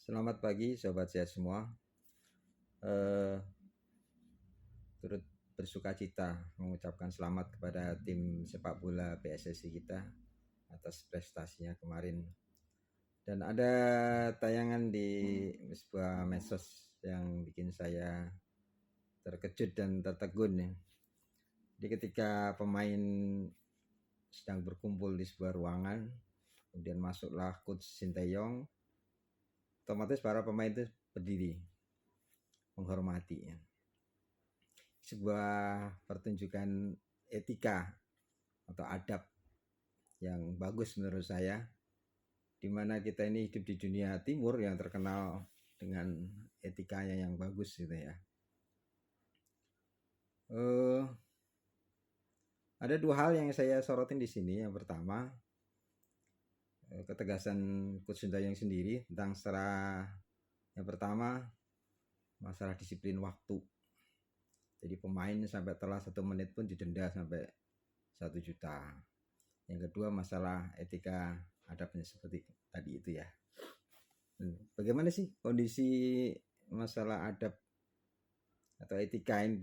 Selamat pagi sobat sehat semua. Eh, Turut bersuka cita mengucapkan selamat kepada tim sepak bola PSSI kita atas prestasinya kemarin. Dan ada tayangan di sebuah medsos yang bikin saya terkejut dan tertegun ya. Jadi ketika pemain sedang berkumpul di sebuah ruangan, kemudian masuklah coach Sinteyong, otomatis para pemain itu berdiri menghormati ya. Sebuah pertunjukan etika atau adab yang bagus menurut saya, di mana kita ini hidup di dunia timur yang terkenal dengan etikanya yang bagus gitu ya. Ada dua hal yang saya sorotin di sini. Yang pertama, ketegasan Coach Sintayong sendiri tentang yang pertama masalah disiplin waktu. Jadi pemain sampai telat 1 menit pun didenda sampai 1 juta. Yang kedua masalah etika adabnya seperti tadi itu ya. Bagaimana sih kondisi masalah adab atau etika ini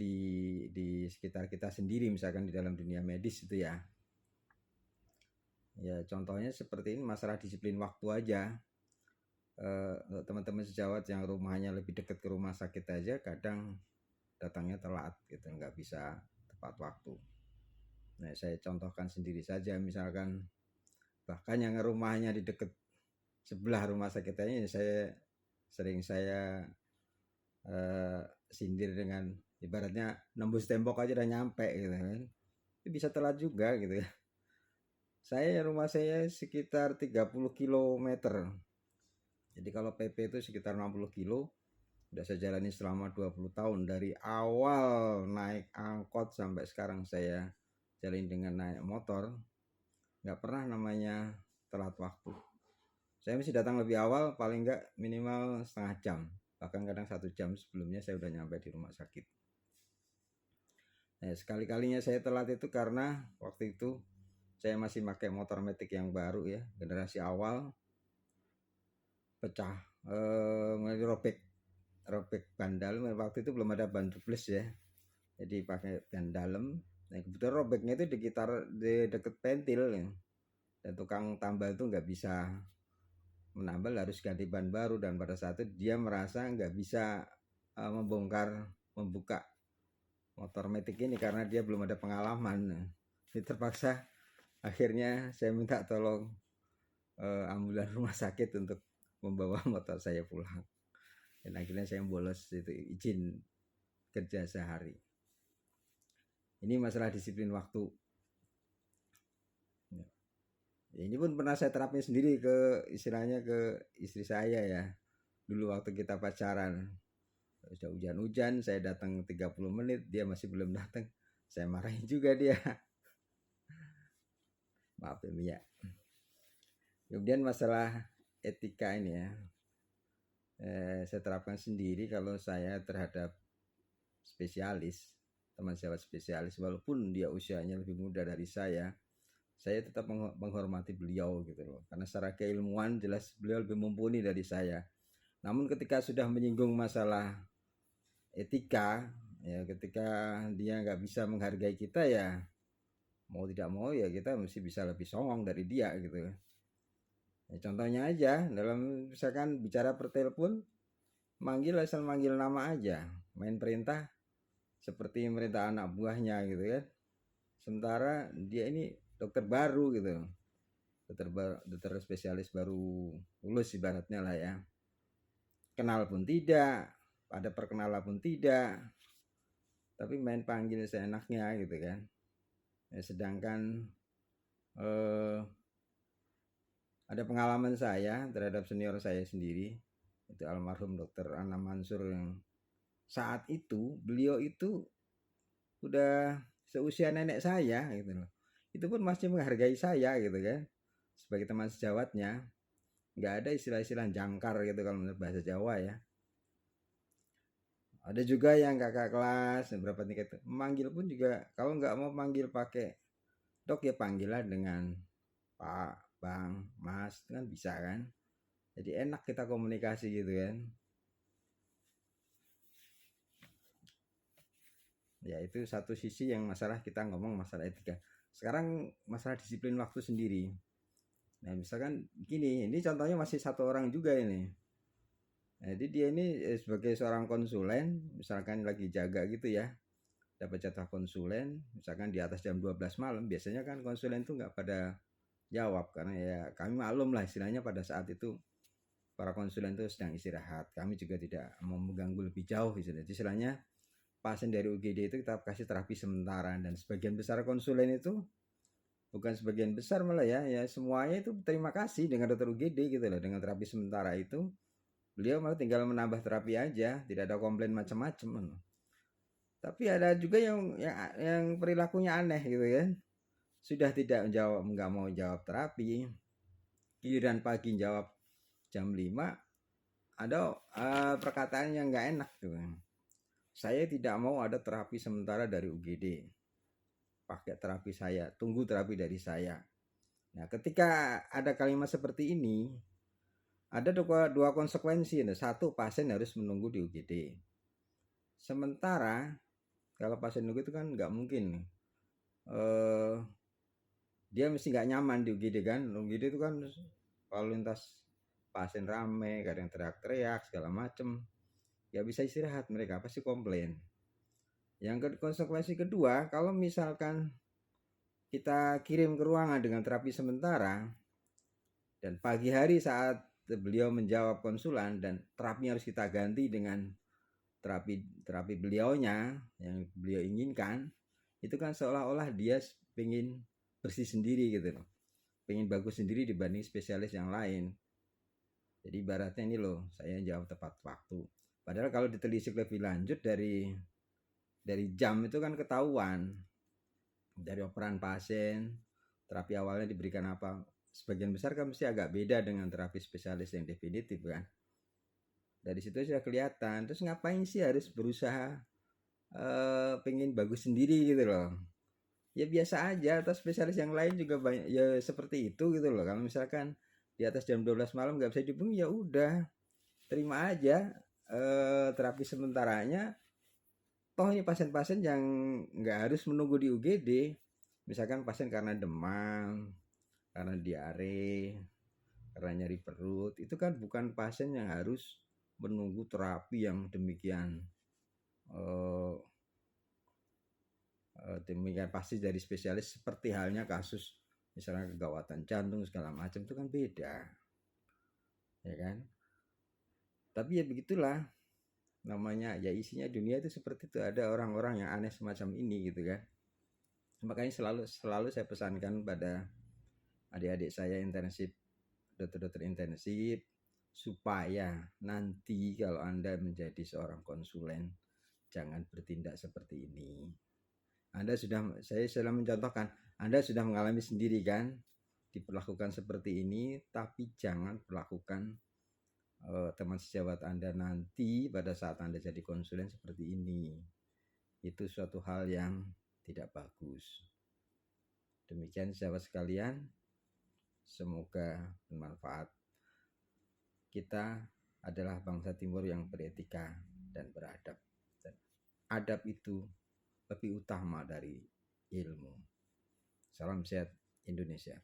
di sekitar kita sendiri, misalkan di dalam dunia medis itu ya. Ya contohnya seperti ini, masalah disiplin waktu aja. Untuk teman-teman sejawat yang rumahnya lebih dekat ke rumah sakit aja kadang datangnya telat gitu, nggak bisa tepat waktu. Nah, saya contohkan sendiri saja, misalkan bahkan yang rumahnya di dekat sebelah rumah sakit ini saya sindir dengan ibaratnya nembus tembok aja udah nyampe gitu kan. Itu bisa telat juga gitu ya. Rumah saya sekitar 30 km. Jadi kalau PP itu sekitar 60 kilo. Udah saya jalani selama 20 tahun. Dari awal naik angkot sampai sekarang saya jalani dengan naik motor. Nggak pernah namanya telat waktu. Saya mesti datang lebih awal, paling nggak minimal setengah jam. Bahkan kadang 1 jam sebelumnya saya udah nyampe di rumah sakit. Nah, sekali-kalinya saya telat itu karena waktu itu saya masih pakai motor metik yang baru ya, generasi awal, pecah, robek ban dalam. Waktu itu belum ada ban tubeless ya, jadi pakai ban dalam. Nah, kebetulan robeknya itu di deket pentil ya. Dan tukang tambal itu nggak bisa menambal, harus ganti ban baru. Dan pada saat itu dia merasa nggak bisa membuka motor metik ini karena dia belum ada pengalaman. Jadi terpaksa akhirnya saya minta tolong ambulan rumah sakit untuk membawa motor saya pulang. Dan akhirnya saya bolos itu izin kerja sehari. Ini masalah disiplin waktu. Ya, ini pun pernah saya terapin sendiri ke istilahnya ke istri saya ya. Dulu waktu kita pacaran, sudah hujan-hujan, saya datang 30 menit, dia masih belum datang. Saya marahin juga dia. Maaf ya Mia. Kemudian masalah etika ini ya, saya terapkan sendiri kalau saya terhadap spesialis, teman sejawat spesialis, walaupun dia usianya lebih muda dari saya tetap menghormati beliau gitu loh. Karena secara keilmuan jelas beliau lebih mumpuni dari saya. Namun ketika sudah menyinggung masalah etika, ya ketika dia nggak bisa menghargai kita ya mau tidak mau ya kita mesti bisa lebih songong dari dia gitu. Ya, contohnya aja dalam misalkan bicara per telepon, asal manggil nama aja, main perintah seperti merintah anak buahnya gitu kan. Sementara dia ini dokter baru gitu, dokter spesialis baru lulus ibaratnya lah ya, kenal pun tidak, ada perkenalan pun tidak, tapi main panggil seenaknya gitu kan. Ya, sedangkan ada pengalaman saya terhadap senior saya sendiri, itu almarhum dokter Ana Mansur, yang saat itu beliau itu udah seusia nenek saya gitu loh. Itu pun masih menghargai saya gitu kan, sebagai teman sejawatnya. Nggak ada istilah-istilah jangkar gitu kalau menurut bahasa Jawa ya. Ada juga yang kakak kelas beberapa tingkat memanggil pun juga, kalau nggak mau panggil pakai dok ya panggillah dengan Pak, Bang, Mas, kan bisa kan. Jadi enak kita komunikasi gitu kan. Ya itu satu sisi yang masalah kita ngomong masalah etika. Sekarang masalah disiplin waktu sendiri. Nah misalkan gini, ini contohnya masih satu orang juga ini. Jadi dia ini sebagai seorang konsulen, misalkan lagi jaga gitu ya, dapat jatah konsulen, misalkan di atas jam 12 malam, biasanya kan konsulen tuh nggak pada jawab, karena ya kami maklum lah istilahnya pada saat itu para konsulen itu sedang istirahat, kami juga tidak mau mengganggu lebih jauh istilahnya pasien dari UGD itu kita kasih terapi sementara, dan sebagian besar konsulen itu, bukan sebagian besar malah ya semuanya itu terima kasih dengan dokter UGD gitu loh, dengan terapi sementara itu beliau malah tinggal menambah terapi aja, tidak ada komplain macam-macam. Tapi ada juga yang perilakunya aneh gitu kan, sudah tidak menjawab, nggak mau jawab terapi, giliran pagi jawab jam 5 ada perkataan yang nggak enak tuh. Saya tidak mau ada terapi sementara dari UGD, pakai terapi saya, tunggu terapi dari saya. Nah ketika ada kalimat seperti ini, ada dua konsekuensi. Satu, pasien harus menunggu di UGD. Sementara kalau pasien nunggu itu kan nggak mungkin, dia mesti nggak nyaman di UGD kan. UGD itu kan lalu lintas pasien rame, kadang teriak-teriak segala macem, ya bisa istirahat, mereka pasti komplain. Yang konsekuensi kedua, kalau misalkan kita kirim ke ruangan dengan terapi sementara, dan pagi hari saat beliau menjawab konsulan dan terapinya harus kita ganti dengan terapi beliaunya yang beliau inginkan, itu kan seolah-olah dia pengen bersih sendiri gitu loh, pengen bagus sendiri dibanding spesialis yang lain. Jadi ibaratnya ini loh, saya jawab tepat waktu, padahal kalau ditelisik lebih lanjut dari jam itu kan ketahuan dari operan pasien, terapi awalnya diberikan apa, sebagian besar kan mesti agak beda dengan terapi spesialis yang definitif kan. Dari situ sudah kelihatan. Terus ngapain sih harus berusaha pengen bagus sendiri gitu loh. Ya biasa aja, atau spesialis yang lain juga banyak ya seperti itu gitu loh. Kalau misalkan di atas jam 12 malam nggak bisa dihubungi, ya udah terima aja terapi sementaranya. Toh ini pasien-pasien yang nggak harus menunggu di UGD. Misalkan pasien karena demam, karena diare, karena nyari perut, itu kan bukan pasien yang harus menunggu terapi yang demikian demikian pasti dari spesialis, seperti halnya kasus misalnya kegawatan jantung segala macam, itu kan beda ya kan. Tapi ya begitulah namanya, ya isinya dunia itu seperti itu, ada orang-orang yang aneh semacam ini gitu kan. Makanya selalu saya pesankan pada adik-adik saya intensif, dokter-dokter intensif, supaya nanti kalau Anda menjadi seorang konsulen, jangan bertindak seperti ini. Saya sudah mencontohkan, Anda sudah mengalami sendiri kan, diperlakukan seperti ini, tapi jangan perlakukan teman sejawat Anda nanti pada saat Anda jadi konsulen seperti ini. Itu suatu hal yang tidak bagus. Demikian sahabat sekalian, semoga bermanfaat. Kita adalah bangsa Timur yang beretika dan beradab. Dan adab itu lebih utama dari ilmu. Salam sehat Indonesia.